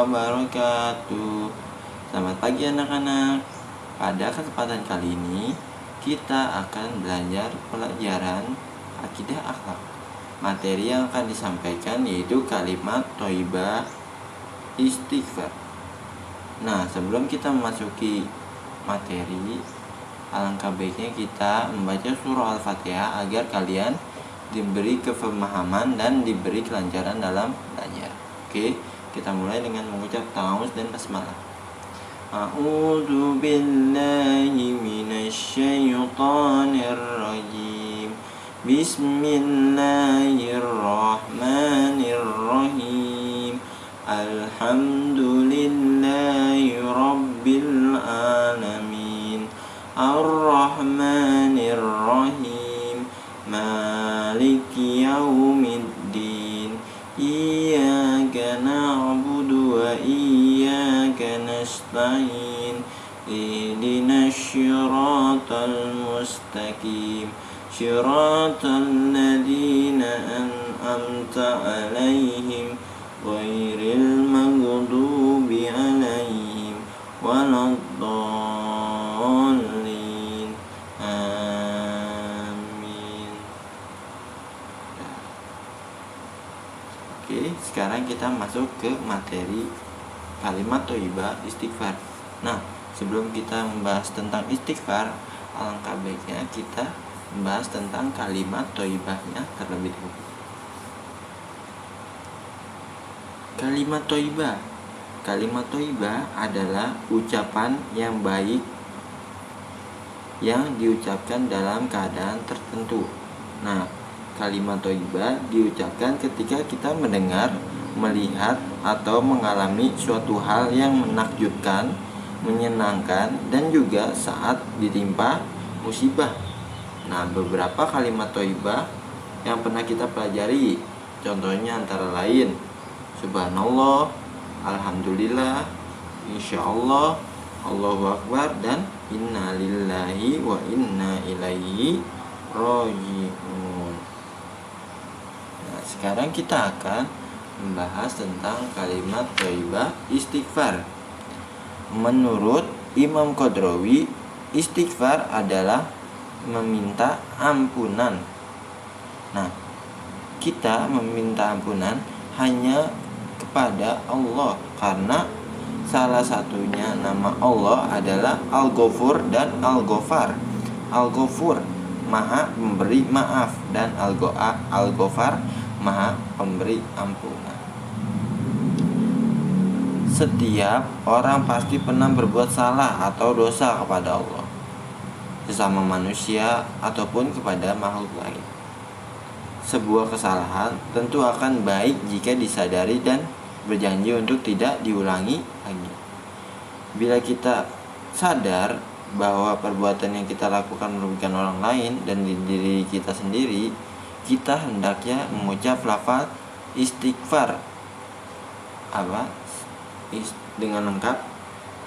wabarakatuh. Selamat pagi anak-anak. Pada kesempatan kali ini kita akan belajar pelajaran akidah akhlak. Materi yang akan disampaikan yaitu kalimat thayyibah istighfar. Nah, sebelum kita memasuki materi, alangkah baiknya kita membaca surah Al-Fatihah agar kalian diberi kepemahaman dan diberi kelancaran dalam belajar. Oke, kita mulai dengan mengucap ta'awuz dan basmalah. A'udzu billahi minasyaitonir rajim. Bismillahirrahmanirrahim. Alhamdulillahi rabbil alamin. Ar-Rahmanir-Rahim. Maliki yaumiddin. Iyyaka na'budu wa iyyaka nasta'in. Ihdinas syiratal mustaqim. Syiratal ladzina an'amta 'alaihim ghairil maghdubi 'alaihim waladdallin. Oke, sekarang kita masuk ke materi kalimat thayyibah istighfar. Nah, sebelum kita membahas tentang istighfar, alangkah baiknya kita membahas tentang kalimat thayyibahnya terlebih dahulu. Kalimat thayyibah. Kalimat thayyibah adalah ucapan yang baik yang diucapkan dalam keadaan tertentu. Nah, kalimat thayyibah diucapkan ketika kita mendengar, melihat, atau mengalami suatu hal yang menakjubkan, menyenangkan, dan juga saat ditimpa musibah. Nah, beberapa kalimat thayyibah yang pernah kita pelajari, contohnya antara lain subhanallah, alhamdulillah, insyaallah, Allahu akbar, dan inna lillahi wa inna ilaihi raji'un. Nah, sekarang kita akan membahas tentang kalimat thayyibah istighfar. Menurut Imam Qadrawi, istighfar adalah meminta ampunan. Nah, kita meminta ampunan hanya kepada Allah karena salah satunya nama Allah adalah Al-Ghafur dan Al-Ghafar. Al-Ghafur Maha pemberi maaf dan Al-Ghafar Maha pemberi ampunan. Setiap orang pasti pernah berbuat salah atau dosa kepada Allah, sesama manusia ataupun kepada makhluk lain. Sebuah kesalahan tentu akan baik jika disadari dan berjanji untuk tidak diulangi lagi. Bila kita sadar bahwa perbuatan yang kita lakukan merugikan orang lain dan diri kita sendiri, kita hendaknya mengucap lafaz istighfar dengan lengkap,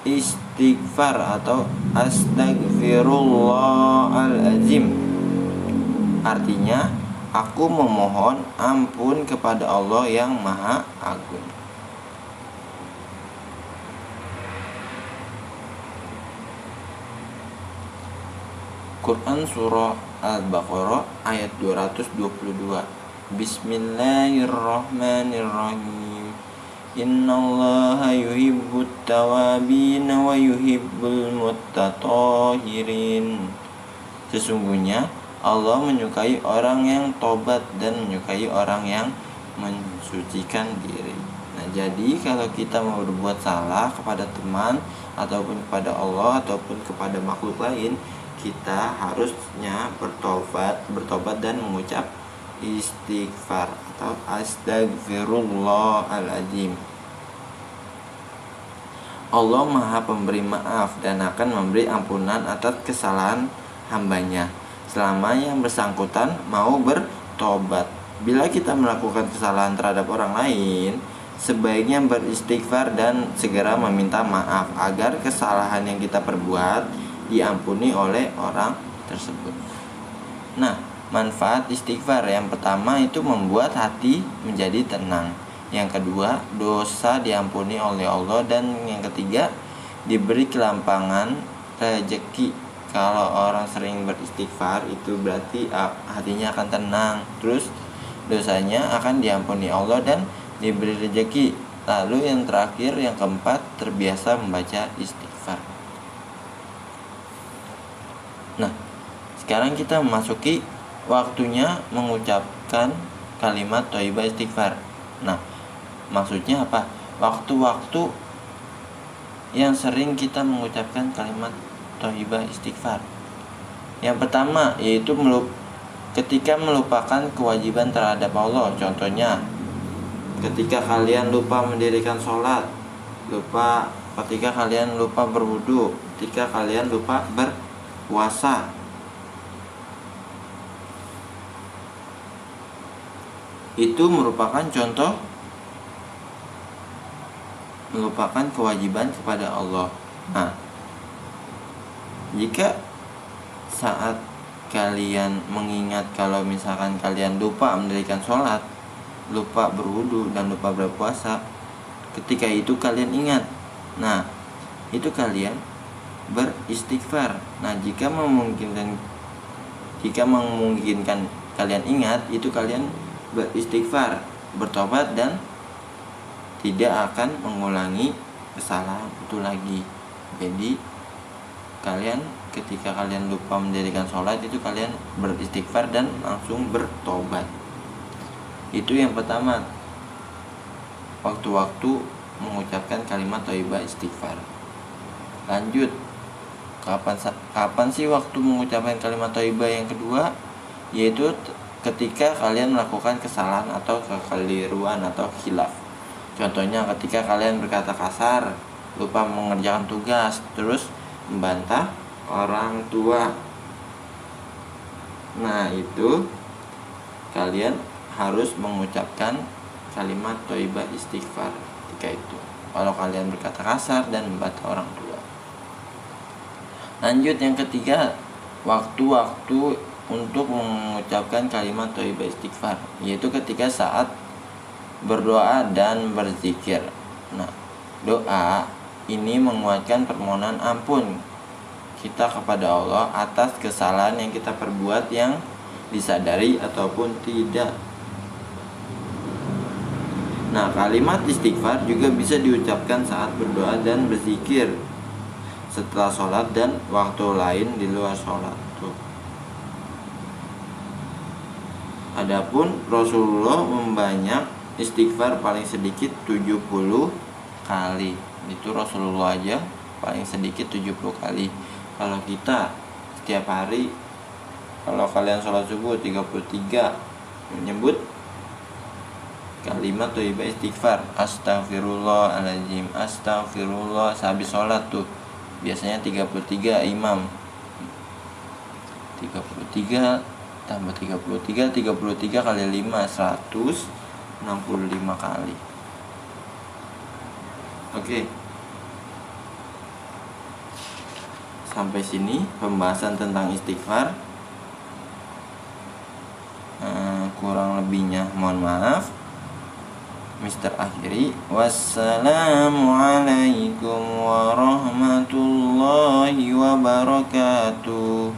istighfar atau astagfirullahalazim. Artinya, aku memohon ampun kepada Allah yang Maha Agung. Quran Surah Al-Baqarah ayat 222. Bismillahirrahmanirrahim. Innallaha yuhibbut tawabin wa yuhibbul mutatahhirin. Sesungguhnya Allah menyukai orang yang tobat dan menyukai orang yang mensucikan diri. Nah, jadi kalau kita mau berbuat salah kepada teman ataupun kepada Allah ataupun kepada makhluk lain, kita harusnya bertobat dan mengucap istighfar atau astagfirullahaladzim. Allah Maha pemberi maaf dan akan memberi ampunan atas kesalahan hambanya selama yang bersangkutan mau bertobat. Bila kita melakukan kesalahan terhadap orang lain, sebaiknya beristighfar dan segera meminta maaf agar kesalahan yang kita perbuat diampuni oleh orang tersebut. Nah, manfaat istighfar yang pertama itu membuat hati menjadi tenang. Yang kedua, dosa diampuni oleh Allah. Dan yang ketiga, diberi kelampangan rezeki. Kalau orang sering beristighfar itu berarti hatinya akan tenang, terus dosanya akan diampuni Allah dan diberi rezeki. Lalu yang terakhir, yang keempat, terbiasa membaca istighfar. Nah, sekarang kita memasuki waktunya mengucapkan kalimat thayyibah istighfar. Nah, maksudnya apa? Waktu-waktu yang sering kita mengucapkan kalimat thayyibah istighfar. Yang pertama yaitu ketika melupakan kewajiban terhadap Allah. Contohnya, ketika kalian lupa mendirikan sholat, ketika kalian lupa berwudu, ketika kalian lupa berpuasa. Itu merupakan contoh melupakan kewajiban kepada Allah. Nah, jika saat kalian mengingat kalau misalkan kalian lupa mendirikan sholat, lupa berwudu, dan lupa berpuasa, ketika itu kalian ingat, nah itu kalian beristighfar. Nah, jika memungkinkan kalian ingat, itu kalian beristighfar, bertobat, dan tidak akan mengulangi kesalahan itu lagi. Jadi ketika kalian lupa mendirikan sholat, itu kalian beristighfar dan langsung bertobat. Itu yang pertama, waktu-waktu mengucapkan kalimat thayyibah istighfar. Lanjut, kapan sih waktu mengucapkan kalimat thayyibah yang kedua? Yaitu ketika kalian melakukan kesalahan atau kekeliruan atau khilaf. Contohnya ketika kalian berkata kasar, lupa mengerjakan tugas, terus membantah orang tua. Nah, itu kalian harus mengucapkan kalimat thayyibah istighfar ketika itu, kalau kalian berkata kasar dan membantah orang tua. Lanjut, yang ketiga, waktu-waktu untuk mengucapkan kalimat thayyibah istighfar, yaitu ketika saat berdoa dan berzikir. Nah, doa ini menguatkan permohonan ampun kita kepada Allah atas kesalahan yang kita perbuat yang disadari ataupun tidak. Nah, kalimat istighfar juga bisa diucapkan saat berdoa dan berzikir, setelah sholat, dan waktu lain di luar sholat. Adapun Rasulullah membanyak istighfar paling sedikit 70 kali. Itu Rasulullah aja paling sedikit 70 kali. Kalau kita setiap hari, kalau kalian sholat subuh 33 menyebut kalimat thayyibah istighfar, astagfirullahaladzim, astagfirullah, sehabis sholat tuh biasanya 33 imam, 33 tambah 33 kali 5 165 kali. Oke. Sampai sini pembahasan tentang istighfar. Kurang lebihnya mohon maaf. Mister akhiri, wassalamualaikum warahmatullahi wabarakatuh.